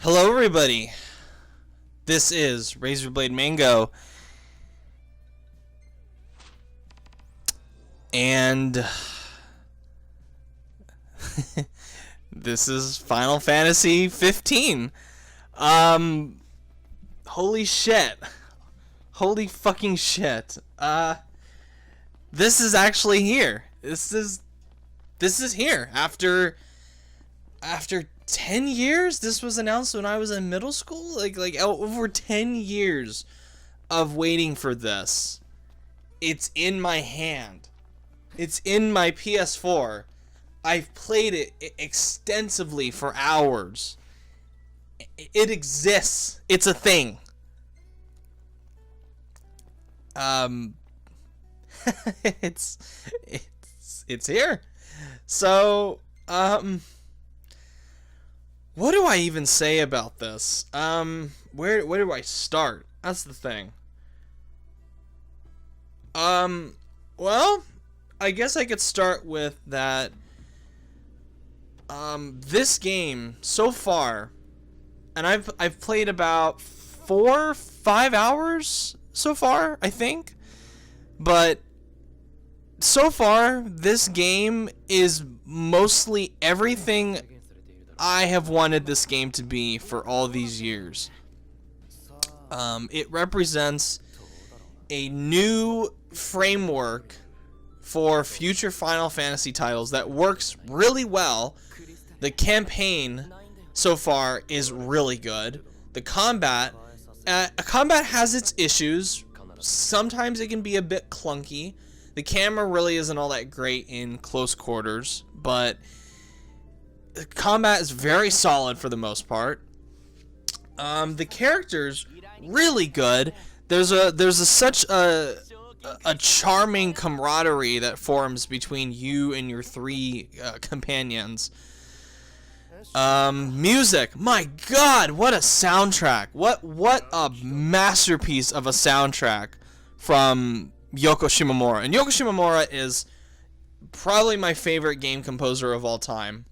Hello everybody, this is Razorblade Mango, and this is Final Fantasy 15. Holy shit. Holy fucking shit. This is actually here. This is here after 10 years. This was announced when I was in middle school. Like over 10 years of waiting for this. It's in my hand. It's in my PS4. I've played it extensively for hours. It exists. It's a thing. It's here. So, what do I even say about this? Where do I start? That's the thing. Well, I guess I could start with that. This game so far, and I've played about 4-5 hours so far, I think. But so far, this game is mostly everything I have wanted this game to be for all these years. It represents a new framework for future Final Fantasy titles that works really well. The campaign so far is really good. The combat has its issues. Sometimes it can be a bit clunky. The camera really isn't all that great in close quarters, but the combat is very solid for the most part. The characters really good. There's such a charming camaraderie that forms between you and your three companions. Music, my god, what a soundtrack. What a masterpiece of a soundtrack from Yoko Shimomura. And Yoko Shimomura is probably my favorite game composer of all time.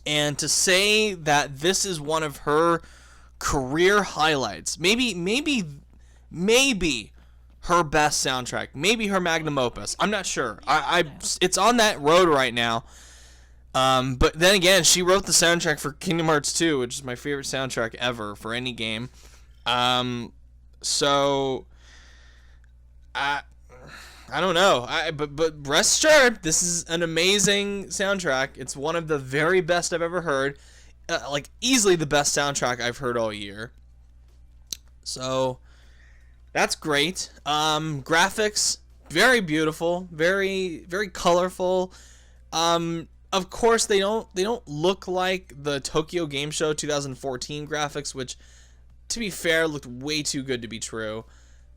And to say that this is one of her career highlights, maybe her best soundtrack, maybe her magnum opus, I'm not sure. It's on that road right now. But then again, she wrote the soundtrack for Kingdom Hearts 2, which is my favorite soundtrack ever for any game. So I don't know. But rest assured, this is an amazing soundtrack. It's one of the very best I've ever heard. Like easily the best soundtrack I've heard all year. So that's great. Graphics, very beautiful, very colorful. Of course, they don't look like the Tokyo Game Show 2014 graphics, which, to be fair, looked way too good to be true.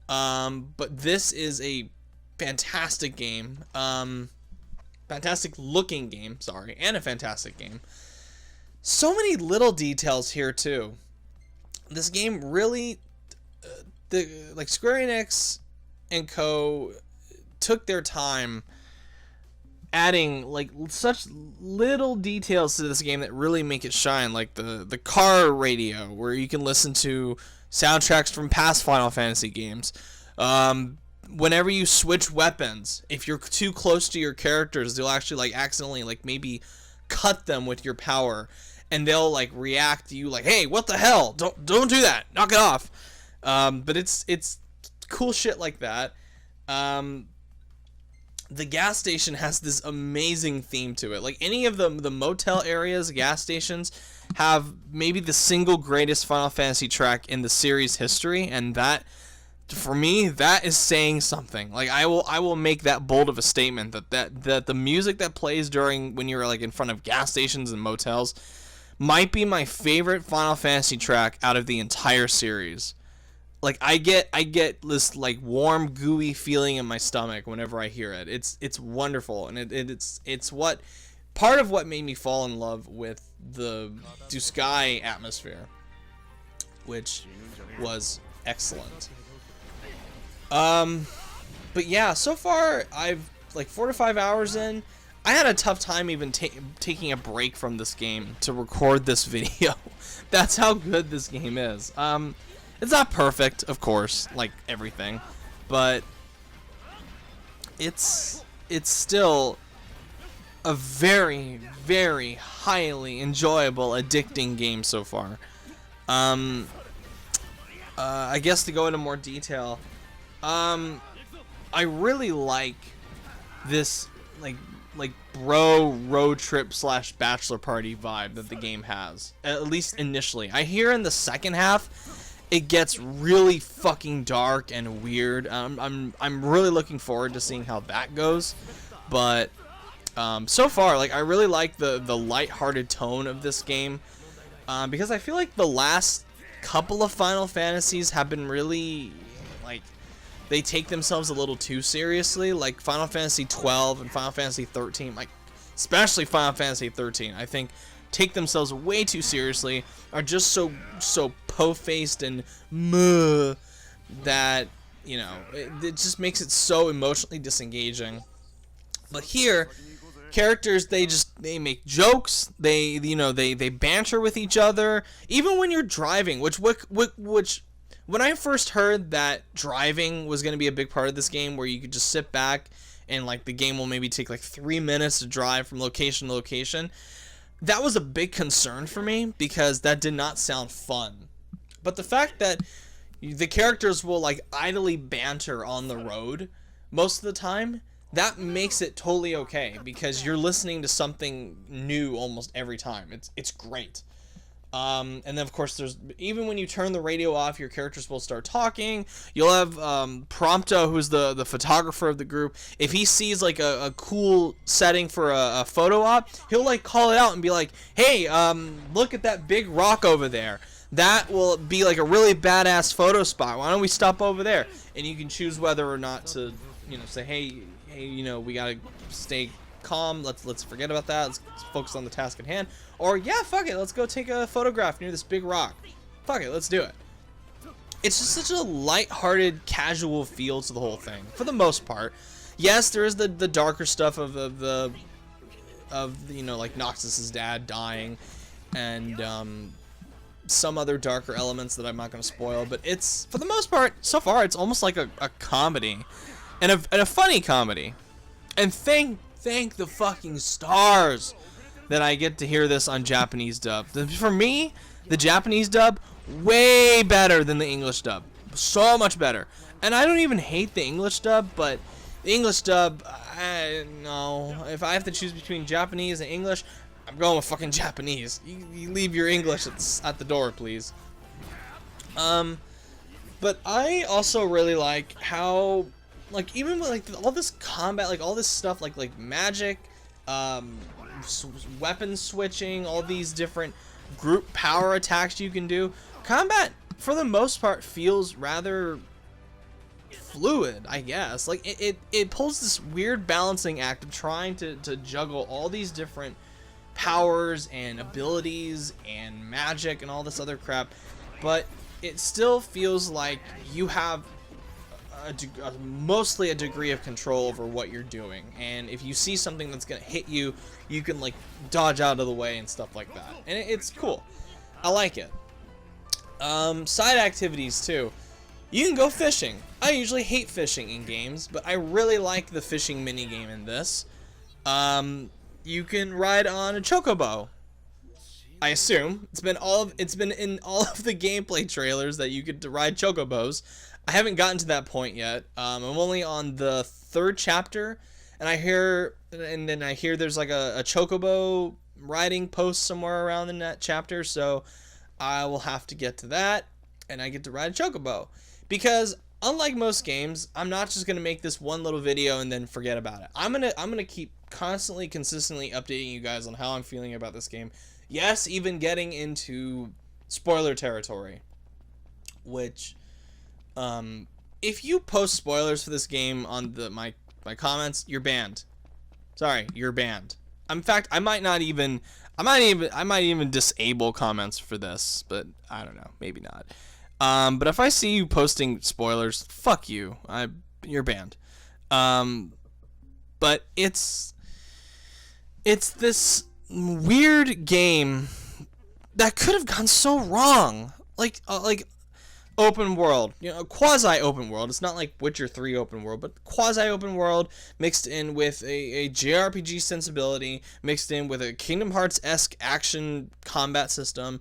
But this is a fantastic game. Fantastic looking game, sorry, and a fantastic game. So many little details here too. This game really, like Square Enix and Co. took their time adding like such little details to this game that really make it shine, like the car radio where you can listen to soundtracks from past Final Fantasy games. Whenever you switch weapons, if you're too close to your characters, they'll actually like accidentally like maybe cut them with your power, and they'll like react to you like, hey, what the hell, don't do that, knock it off. But it's cool shit like that. The gas station has this amazing theme to it. Like any of the motel areas, gas stations have maybe the single greatest Final Fantasy track in the series history, and that, for me, that is saying something. Like I will make that bold of a statement that the music that plays during when you're like in front of gas stations and motels might be my favorite Final Fantasy track out of the entire series. Like I get this like warm, gooey feeling in my stomach whenever I hear it. It's wonderful, and it's what part of what made me fall in love with the Duskai atmosphere, which was excellent. But yeah, so far I've like 4 to 5 hours in. I had a tough time even taking a break from this game to record this video. That's how good this game is. It's not perfect, of course, like everything, but it's still a very, very highly enjoyable, addicting game so far. I guess to go into more detail, I really like this like bro road trip slash bachelor party vibe that the game has, at least initially. I hear in the second half it gets really fucking dark and weird. I'm really looking forward to seeing how that goes, but so far, like, I really like the lighthearted tone of this game, because I feel like the last couple of Final Fantasies have been really, like, they take themselves a little too seriously. Like Final Fantasy 12 and Final Fantasy 13, like especially Final Fantasy 13, I think take themselves way too seriously, are just so po-faced and muh that, you know, it just makes it so emotionally disengaging. But here, characters, they make jokes, they banter with each other, even when you're driving, which when I first heard that driving was going to be a big part of this game, where you could just sit back and like the game will maybe take like 3 minutes to drive from location to location, that was a big concern for me because that did not sound fun. But the fact that the characters will like idly banter on the road most of the time, that makes it totally okay because you're listening to something new almost every time. It's great. And then of course there's, even when you turn the radio off, your characters will start talking. You'll have Prompto, who's the photographer of the group. If he sees like a cool setting for a photo op, he'll like call it out and be like, hey, look at that big rock over there. That will be like a really badass photo spot. Why don't we stop over there? And you can choose whether or not to, you know, say, hey, you know, we gotta stay calm, let's forget about that, let's focus on the task at hand, or yeah, fuck it, let's go take a photograph near this big rock. Fuck it, let's do it. It's just such a light-hearted, casual feel to the whole thing, for the most part. Yes, there is the darker stuff of you know, like Noxus's dad dying, and some other darker elements that I'm not going to spoil, but it's, for the most part, so far, it's almost like a comedy, and a funny comedy. And thank the fucking stars that I get to hear this on Japanese dub. For me, the Japanese dub, way better than the English dub. So much better. And I don't even hate the English dub, but the English dub, no. If I have to choose between Japanese and English, I'm going with fucking Japanese. You leave your English at the door, please. But I also really like how, like, even with like all this combat, like all this stuff, like magic, weapon switching, all these different group power attacks you can do, combat for the most part feels rather fluid, I guess. Like it pulls this weird balancing act of trying to juggle all these different powers and abilities and magic and all this other crap, but it still feels like you have mostly a degree of control over what you're doing, and if you see something that's gonna hit you, you can like dodge out of the way and stuff like that, and it's cool. I like it. Side activities too. You can go fishing. I usually hate fishing in games, but I really like the fishing mini game in this. You can ride on a chocobo. I assume it's been in all of the gameplay trailers that you get to ride chocobos. I haven't gotten to that point yet. I'm only on the 3rd chapter, and I hear there's like a chocobo riding post somewhere around in that chapter, so I will have to get to that, and I get to ride a chocobo. Because unlike most games, I'm not just gonna make this one little video and then forget about it. I'm gonna keep consistently updating you guys on how I'm feeling about this game. Yes, even getting into spoiler territory, which, if you post spoilers for this game on my comments, you're banned. Sorry, you're banned. In fact, I might even disable comments for this, but I don't know, maybe not. But if I see you posting spoilers, fuck you. You're banned. But it's it's this weird game that could have gone so wrong. Like open world, quasi open world. It's not like Witcher 3 open world, but quasi open world mixed in with a JRPG sensibility, mixed in with a Kingdom Hearts-esque action combat system,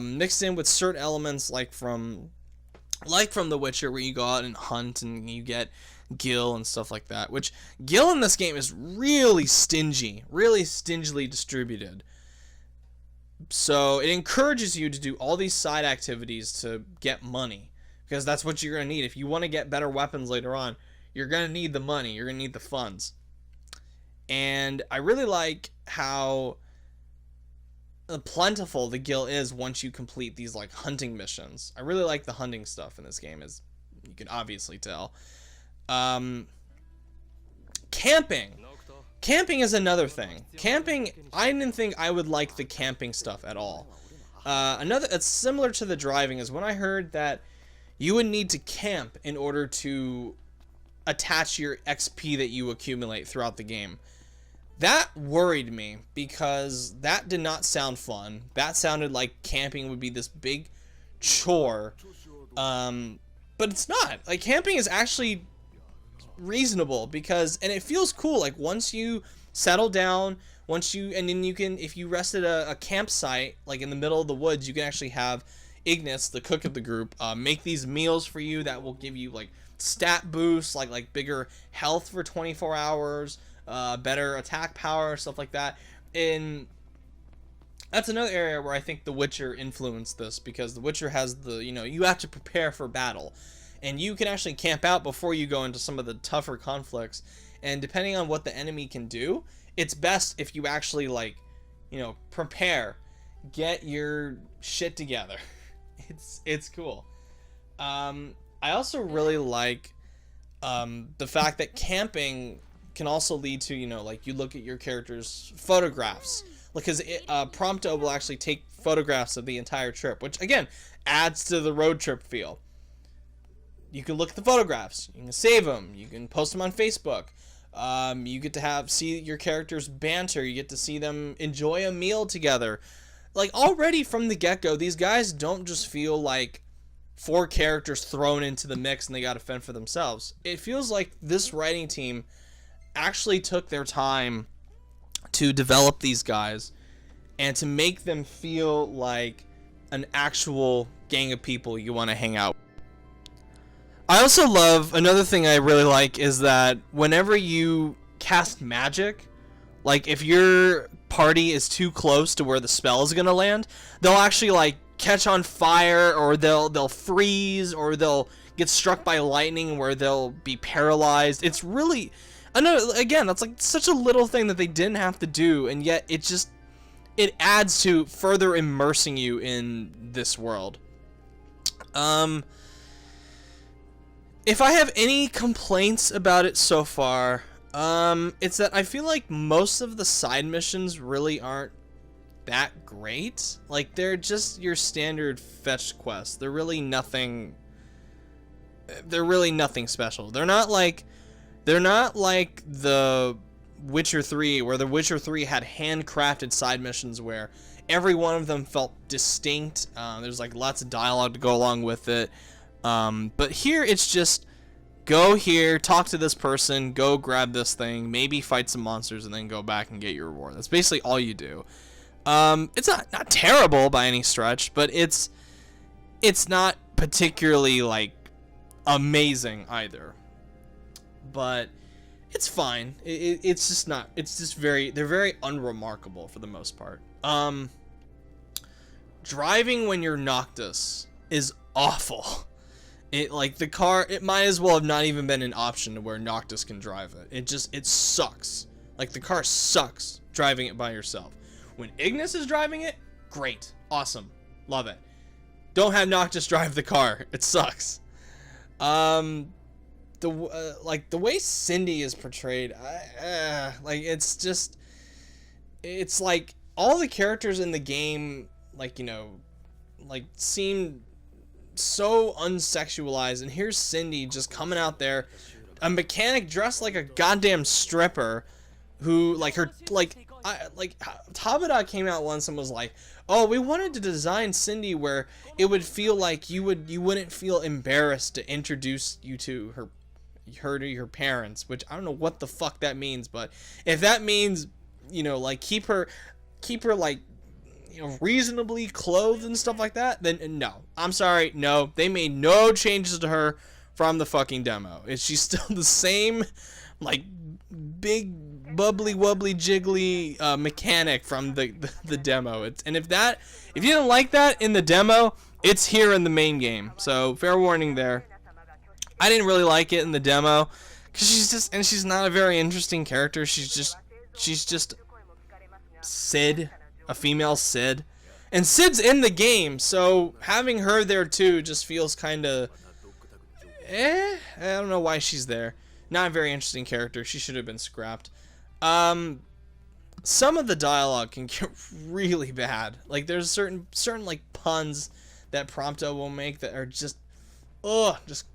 mixed in with certain elements like from The Witcher, where you go out and hunt and you get Gil and stuff like that. Which Gil in this game is really stingily distributed. So it encourages you to do all these side activities to get money, because that's what you're going to need. If you want to get better weapons later on, you're going to need the money. You're going to need the funds. And I really like how plentiful the Gil is once you complete these like hunting missions. I really like the hunting stuff in this game, as you can obviously tell. Camping is another thing. Camping, I didn't think I would like the camping stuff at all. Another that's similar to the driving is when I heard that you would need to camp in order to attach your XP that you accumulate throughout the game. That worried me, because that did not sound fun. That sounded like camping would be this big chore. But it's not. Like, camping is actually reasonable, because, and it feels cool. Like, once you settle down, and then you can, if you rest at a campsite, like in the middle of the woods, you can actually have Ignis, the cook of the group, make these meals for you that will give you like stat boosts, like bigger health for 24 hours, better attack power, stuff like that. And that's another area where I think The Witcher influenced this, because The Witcher has the, you have to prepare for battle. And you can actually camp out before you go into some of the tougher conflicts. And depending on what the enemy can do, it's best if you actually, like, prepare. Get your shit together. It's cool. I also really like the fact that camping can also lead to, like, you look at your character's photographs. Because Prompto will actually take photographs of the entire trip, which, again, adds to the road trip feel. You can look at the photographs. You can save them. You can post them on Facebook. You get to see your characters banter. You get to see them enjoy a meal together. Like, already from the get-go, these guys don't just feel like 4 characters thrown into the mix and they got to fend for themselves. It feels like this writing team actually took their time to develop these guys and to make them feel like an actual gang of people you want to hang out with. I also love, another thing I really like is that whenever you cast magic, like if your party is too close to where the spell is gonna land, they'll actually like catch on fire, or they'll freeze, or they'll get struck by lightning where they'll be paralyzed. It's really, I know, again, that's like such a little thing that they didn't have to do, and yet it adds to further immersing you in this world. If I have any complaints about it so far, it's that I feel like most of the side missions really aren't that great. Like, they're just your standard fetch quests. They're really nothing special. They're not like the Witcher 3, where the Witcher 3 had handcrafted side missions where every one of them felt distinct. There's like lots of dialogue to go along with it. But here it's just go here, talk to this person, go grab this thing, maybe fight some monsters, and then go back and get your reward. That's basically all you do. It's not terrible by any stretch, but it's not particularly like amazing either. But it's fine. It's just not. It's just they're very unremarkable for the most part. Driving when you're Noctis is awful. The car, it might as well have not even been an option to where Noctis can drive it. It sucks. Like, the car sucks driving it by yourself. When Ignis is driving it, great. Awesome. Love it. Don't have Noctis drive the car. It sucks. The way Cindy is portrayed, it's like all the characters in the game, seem so unsexualized, and here's Cindy just coming out there, a mechanic dressed like a goddamn stripper, who Tabata came out once and was like, "Oh, we wanted to design Cindy where it would feel like you wouldn't feel embarrassed to introduce you to her to your parents," which I don't know what the fuck that means, but if that means, you know, like keep her like, you know, reasonably clothed and stuff like that, then no. I'm sorry, no. They made no changes to her from the fucking demo. She's still the same, like, big bubbly wobbly jiggly mechanic from the demo. And if you didn't like that in the demo, it's here in the main game. So fair warning there. I didn't really like it in the demo because she's not a very interesting character. She's just Sid, a female Sid, and Sid's in the game, so having her there too just feels kind of I don't know why she's there. Not a very interesting character. She should have been scrapped. Some of the dialogue can get really bad. Like there's certain like puns that Prompto will make that are just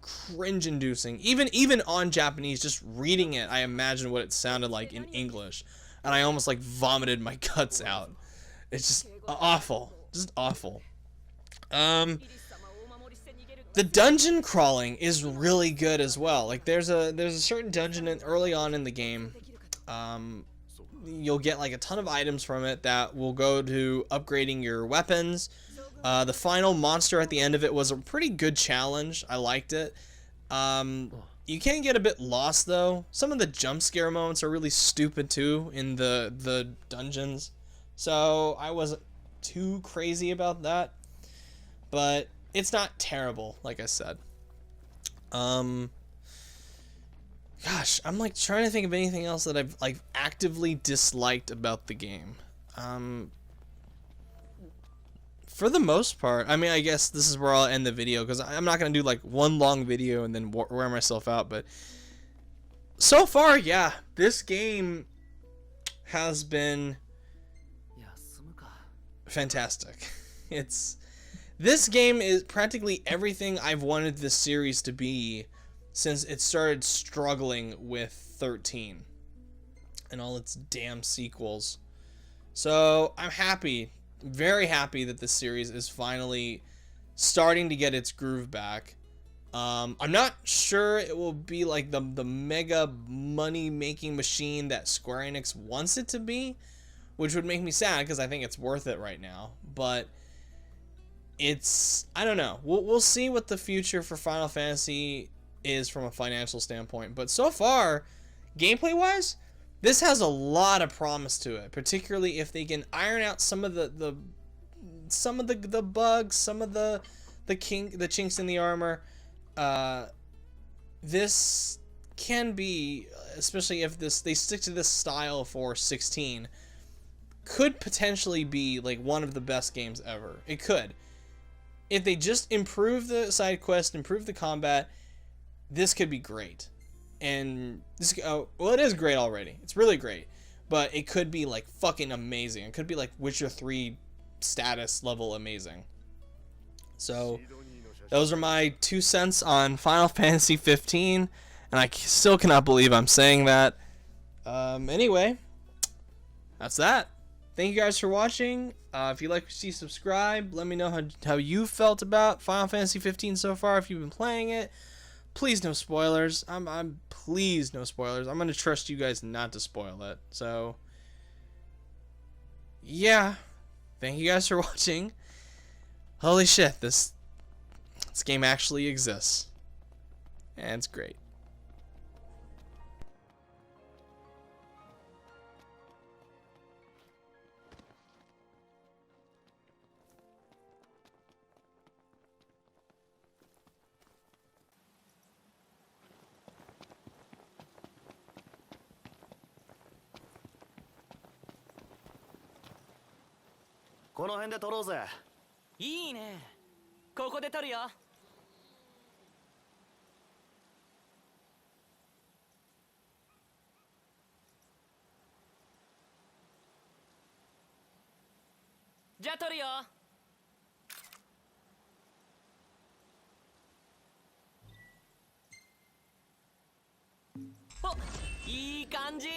cringe-inducing. Even on Japanese, just reading it, I imagine what it sounded like in English, and I almost like vomited my guts out. It's just awful, just awful. The dungeon crawling is really good as well. Like there's a certain dungeon early on in the game. You'll get like a ton of items from it that will go to upgrading your weapons. The final monster at the end of it was a pretty good challenge. I liked it. You can get a bit lost though. Some of the jump scare moments are really stupid too in the dungeons. So I wasn't too crazy about that. But it's not terrible, like I said. Gosh, I'm like trying to think of anything else that I've like actively disliked about the game. For the most part, I mean, I guess this is where I'll end the video because I'm not going to do like one long video and then wear myself out. But so far, yeah, this game has been fantastic. This game is practically everything I've wanted this series to be since it started struggling with 13 and all its damn sequels. So I'm happy. Very happy that this series is finally starting to get its groove back. I'm not sure it will be like the mega money making machine that Square Enix wants it to be, which would make me sad because I think it's worth it right now. But I don't know. We'll see what the future for Final Fantasy is from a financial standpoint. But so far, gameplay wise, this has a lot of promise to it, particularly if they can iron out some of the bugs, some of the chinks in the armor. This can be, especially if they stick to this style for 16, could potentially be like one of the best games ever. It could. If they just improve the side quest, improve the combat, this could be great. And this, well, it is great already. It's really great. But it could be like fucking amazing. It could be like Witcher 3 status level amazing. So those are my 2 cents on Final Fantasy 15. And I still cannot believe I'm saying that. Anyway, that's that. Thank you guys for watching. If you'd like to see, subscribe. Let me know how you felt about Final Fantasy 15 so far if you've been playing it. Please no spoilers. Please no spoilers. I'm gonna trust you guys not to spoil it. So yeah, thank you guys for watching. Holy shit, this game actually exists, and it's great. Oh, いい感じ。